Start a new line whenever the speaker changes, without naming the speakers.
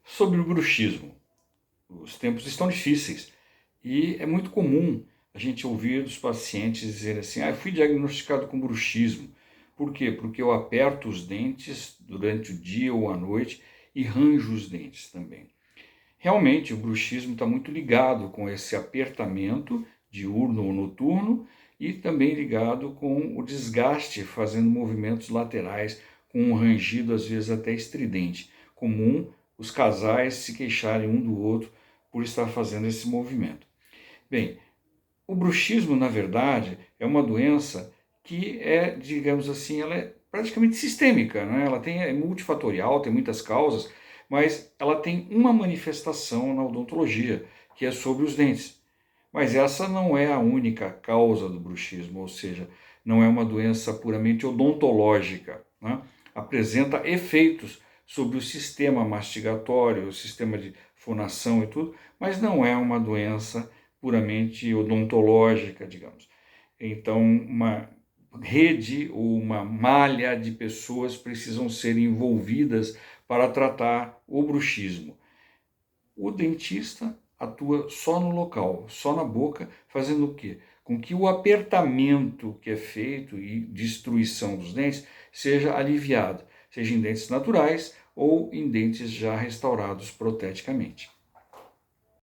Sobre o bruxismo. Os tempos estão difíceis e é muito comum a gente ouvir dos pacientes dizer assim: eu fui diagnosticado com bruxismo. Por quê? Porque eu aperto os dentes durante o dia ou à noite e ranjo os dentes também. Realmente, o bruxismo está muito ligado com esse apertamento diurno ou noturno e também ligado com o desgaste, fazendo movimentos laterais com um rangido às vezes até estridente. Comum os casais se queixarem um do outro por estar fazendo esse movimento. Bem, o bruxismo, na verdade, é uma doença que é, digamos assim, ela é praticamente sistêmica, né? Ela é multifatorial, tem muitas causas, mas ela tem uma manifestação na odontologia, que é sobre os dentes. Mas essa não é a única causa do bruxismo, ou seja, não é uma doença puramente odontológica, né? Apresenta efeitos sobre o sistema mastigatório, o sistema de fonação e tudo, mas não é uma doença puramente odontológica, digamos. Então, uma rede ou uma malha de pessoas precisam ser envolvidas para tratar o bruxismo. O dentista atua só no local, só na boca, fazendo o quê? Com que o apertamento que é feito e destruição dos dentes seja aliviado, seja em dentes naturais ou em dentes já restaurados proteticamente.